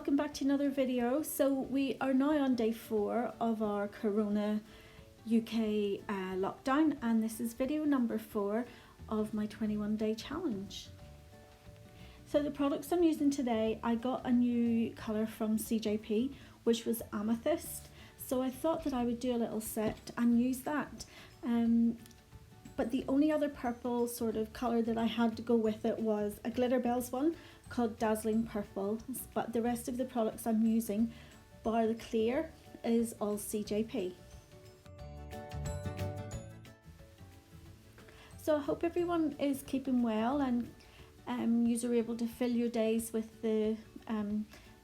welcome back to another video. So we are now on day 4 of our Corona UK lockdown, and this is video number 4 of my 21-day challenge. So the products I'm using today, I got a new colour from CJP, which was Amethyst. So I thought that I would do a little set and use that. But the only other purple sort of colour that I had to go with it was a Glitterbels one called Dazzling Purple. But the rest of the products I'm using, bar the clear, is all CJP. So I hope everyone is keeping well and you are able to fill your days with the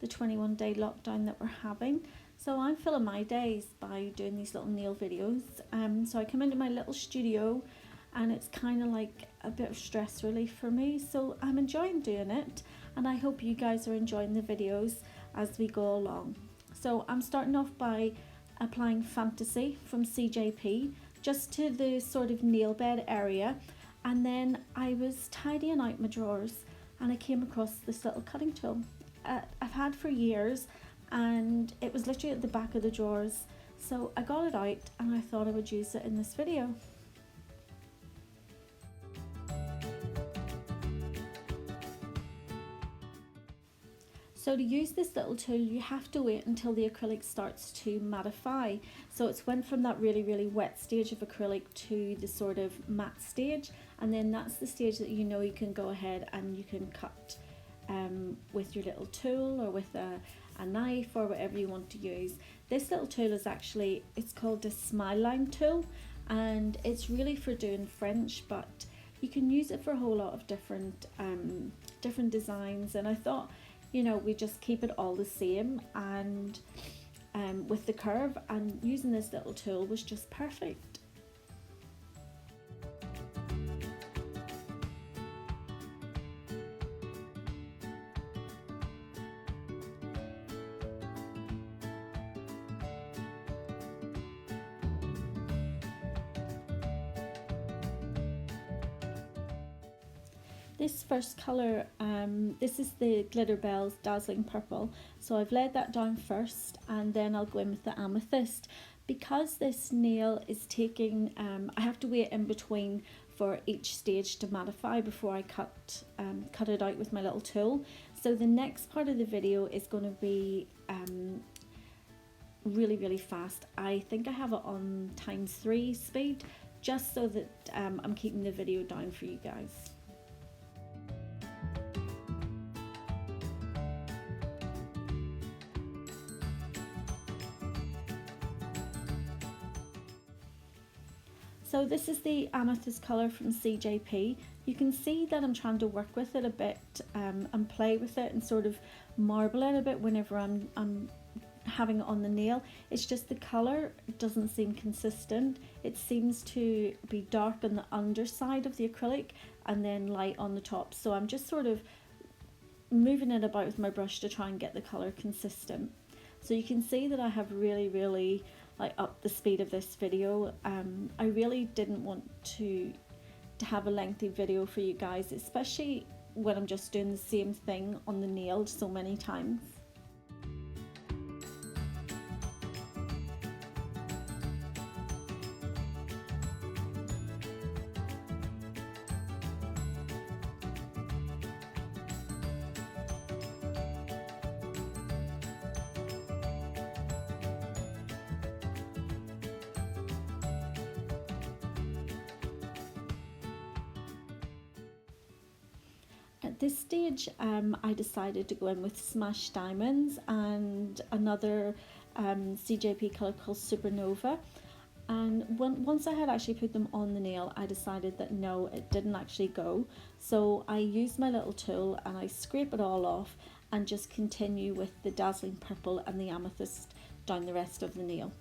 21-day lockdown that we're having. So I'm filling my days by doing these little nail videos. So I come into my little studio and it's kind of like a bit of stress relief for me. So I'm enjoying doing it, and I hope you guys are enjoying the videos as we go along. So I'm starting off by applying Fantasy from CJP just to the sort of nail bed area, and then I was tidying out my drawers and I came across this little cutting tool I've had for years, and it was literally at the back of the drawers, so I got it out and I thought I would use it in this video. So to use this little tool, you have to wait until the acrylic starts to mattify. So it's went from that really wet stage of acrylic to the sort of matte stage, and then that's the stage that you know you can go ahead and you can cut with your little tool or with a knife or whatever you want to use. This little tool is actually, it's called a smile line tool, and it's really for doing French, but you can use it for a whole lot of different designs. And I thought, you know, we just keep it all the same, and with the curve, and using this little tool was just perfect. This first colour, this is the Glitterbels Dazzling Purple, so I've laid that down first and then I'll go in with the Amethyst. Because this nail is taking, I have to wait in between for each stage to mattify before I cut it out with my little tool. So the next part of the video is going to be really fast. I think I have it on ×3 speed, just so that I'm keeping the video down for you guys. So this is the Amethyst colour from CJP. You can see that I'm trying to work with it a bit and play with it and sort of marble it a bit whenever I'm having it on the nail. It's just the colour doesn't seem consistent. It seems to be dark on the underside of the acrylic and then light on the top. So I'm just sort of moving it about with my brush to try and get the colour consistent. So you can see that I have really like up the speed of this video. I really didn't want to have a lengthy video for you guys, especially when I'm just doing the same thing on the nail so many times. At this stage, I decided to go in with Smashed Diamonds and another CJP colour called Super Nova. And once I had actually put them on the nail, I decided that no, it didn't actually go. So I used my little tool and I scrape it all off and just continue with the Dazzling Purple and the Amethyst down the rest of the nail.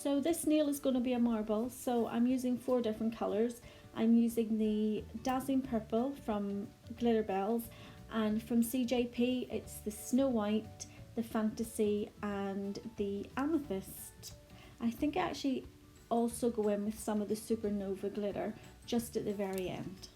So this nail is going to be a marble, so I'm using 4 different colours. I'm using the Dazzling Purple from Glitterbels, and from CJP it's the Snow White, the Fantasy and the Amethyst. I think I actually also go in with some of the Super Nova glitter just at the very end.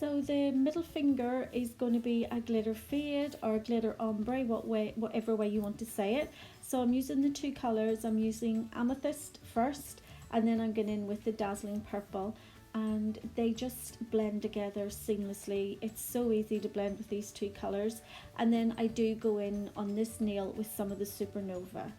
So the middle finger is going to be a glitter fade or a glitter ombre, whatever way you want to say it. So I'm using the 2 colours. I'm using Amethyst first, and then I'm going in with the Dazzling Purple, and they just blend together seamlessly. It's so easy to blend with these 2 colours. And then I do go in on this nail with some of the Super Nova.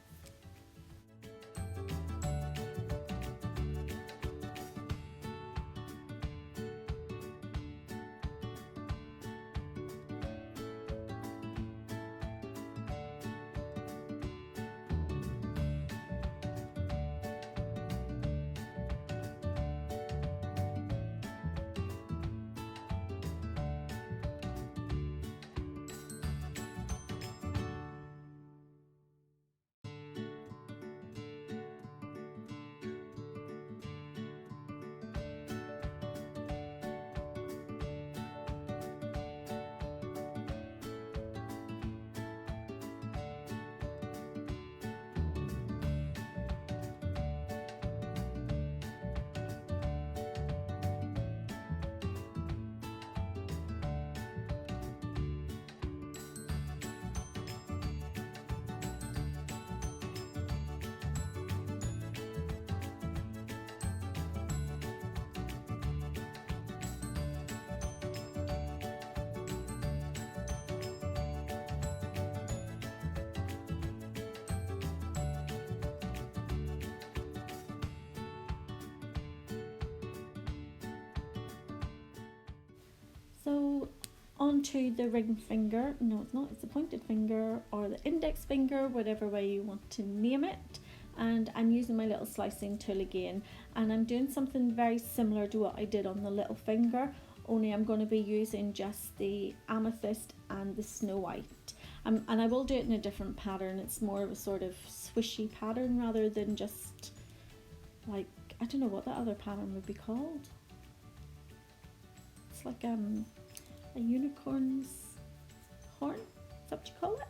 So onto the ring finger, no it's not, it's the pointed finger or the index finger, whatever way you want to name it. And I'm using my little slicing tool again, and I'm doing something very similar to what I did on the little finger, only I'm going to be using just the Amethyst and the Snow White. And I will do it in a different pattern. It's more of a sort of swishy pattern rather than just like, I don't know what that other pattern would be called. It's like a unicorn's horn, is that what you call it?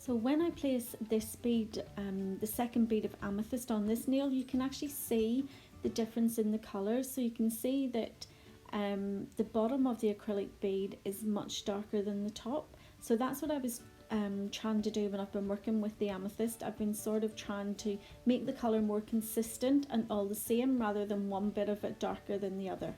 So when I place this bead, the second bead of amethyst on this nail, you can actually see the difference in the colours. So you can see that the bottom of the acrylic bead is much darker than the top. So that's what I was trying to do when I've been working with the amethyst. I've been sort of trying to make the colour more consistent and all the same, rather than one bit of it darker than the other.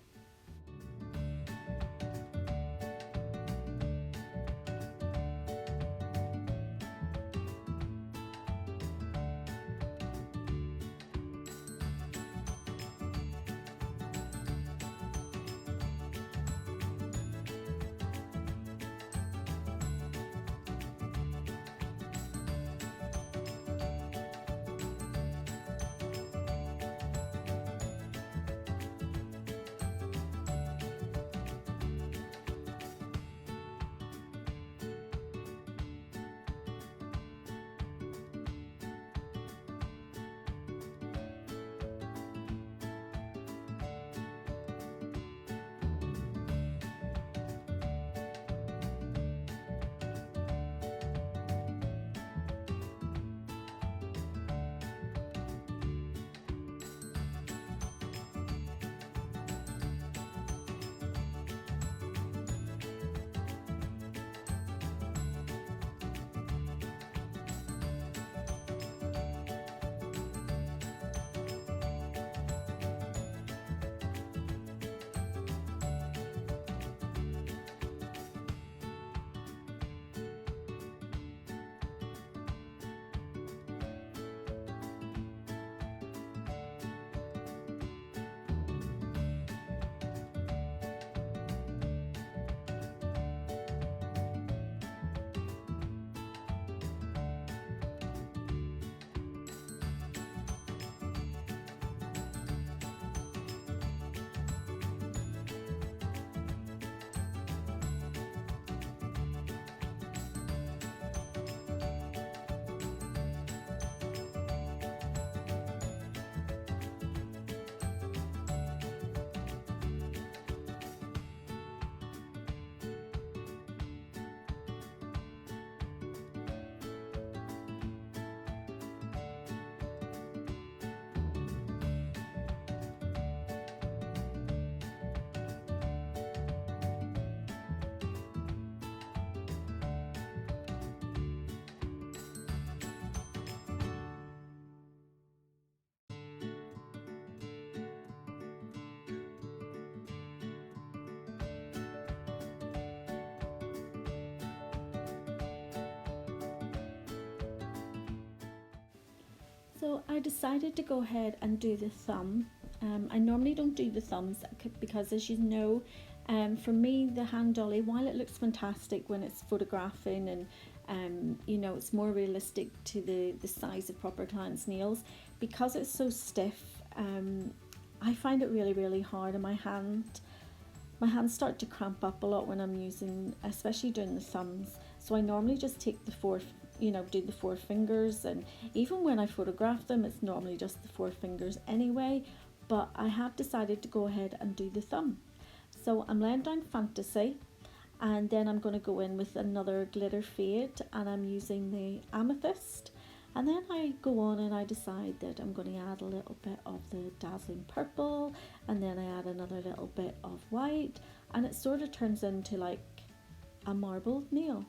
So I decided to go ahead and do the thumb. I normally don't do the thumbs because, as you know, for me the hand dolly, while it looks fantastic when it's photographing and you know, it's more realistic to the size of proper clients' nails, because it's so stiff, I find it really hard, and my hands start to cramp up a lot when I'm using, especially doing the thumbs. So I normally just take the do the 4 fingers, and even when I photograph them, it's normally just the 4 fingers anyway, but I have decided to go ahead and do the thumb. So I'm laying down Fantasy, and then I'm going to go in with another glitter fade, and I'm using the Amethyst, and then I go on and I decide that I'm going to add a little bit of the Dazzling purple, and then I add another little bit of white, and it sort of turns into like a marbled nail.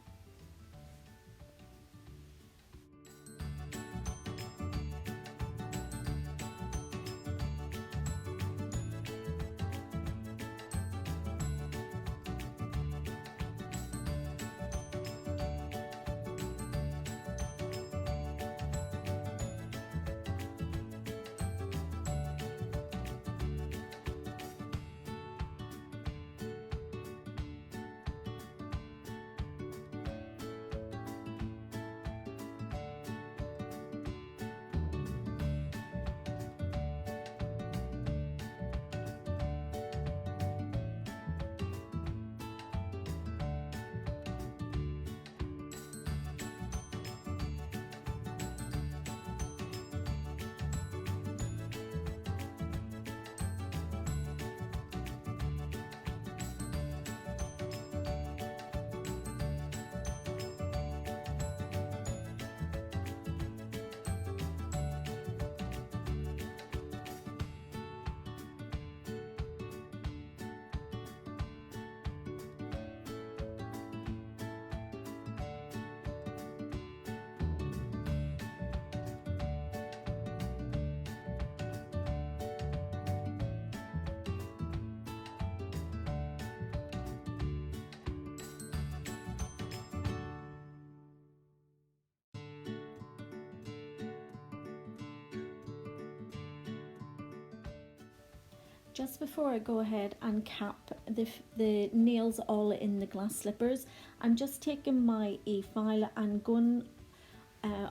just before I go ahead and cap the nails all in the glass slippers, I'm just taking my e-file and going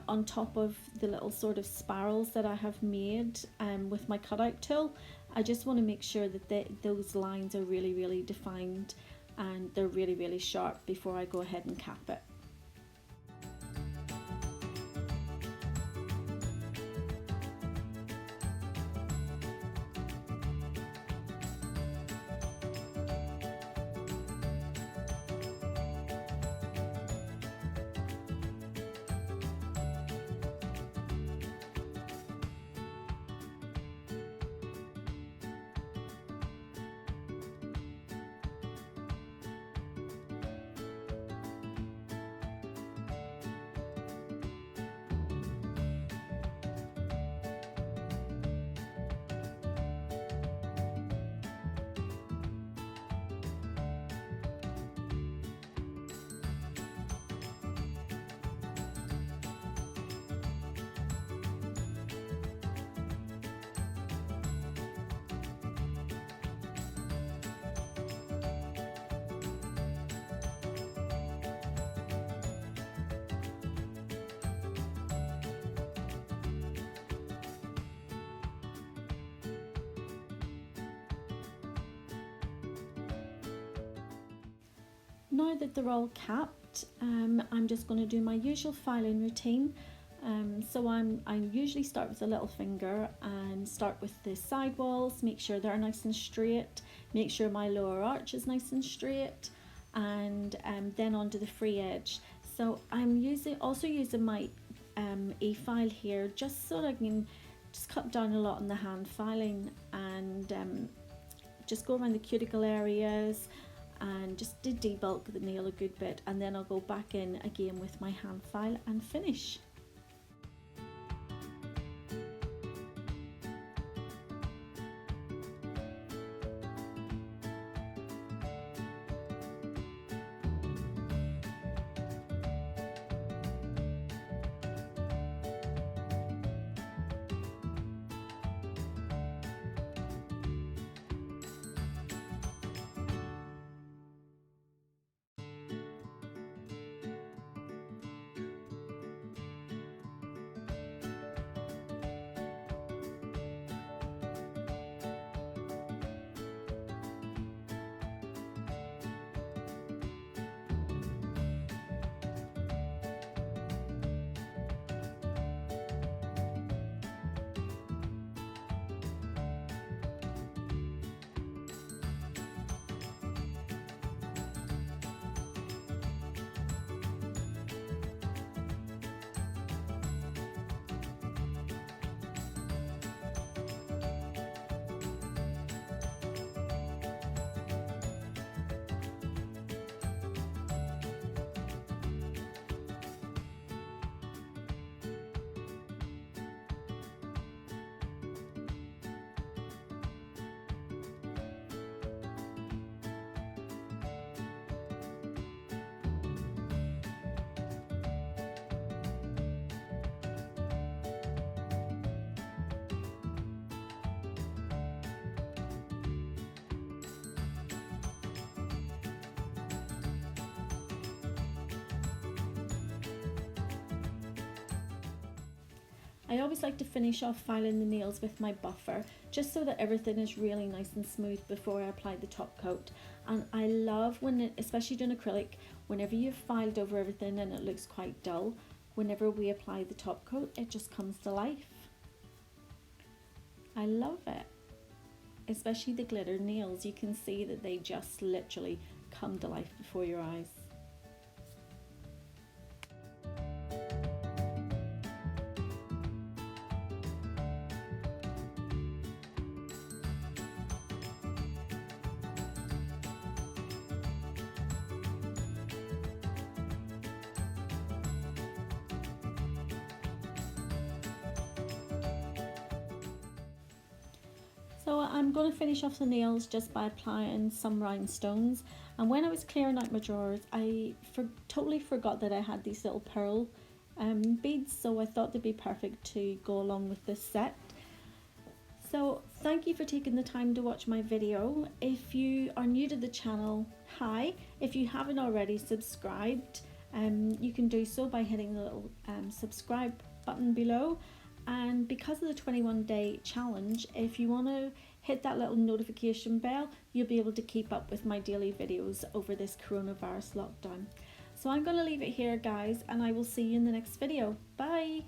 on top of the little sort of spirals that I have made with my cutout tool. I just want to make sure that those lines are really defined and they're really sharp before I go ahead and cap it. Now that they're all capped, I'm just going to do my usual filing routine. So I usually start with a little finger and start with the side walls, make sure they're nice and straight, make sure my lower arch is nice and straight, and then onto the free edge. So I'm also using my e-file here just so that I can just cut down a lot on the hand filing and just go around the cuticle areas and just to debulk the nail a good bit, and then I'll go back in again with my hand file and finish. I always like to finish off filing the nails with my buffer, just so that everything is really nice and smooth before I apply the top coat. And I love especially doing acrylic, whenever you've filed over everything and it looks quite dull, whenever we apply the top coat, it just comes to life. I love it. Especially the glitter nails, you can see that they just literally come to life before your eyes. So I'm going to finish off the nails just by applying some rhinestones, and when I was clearing out my drawers I totally forgot that I had these little pearl beads, so I thought they'd be perfect to go along with this set. So Thank you for taking the time to watch my video. If you are new to the channel, hi. If you haven't already subscribed, you can do so by hitting the little subscribe button below. And because of the 21-day challenge, if you want to hit that little notification bell, you'll be able to keep up with my daily videos over this coronavirus lockdown. So I'm going to leave it here, guys, and I will see you in the next video. Bye!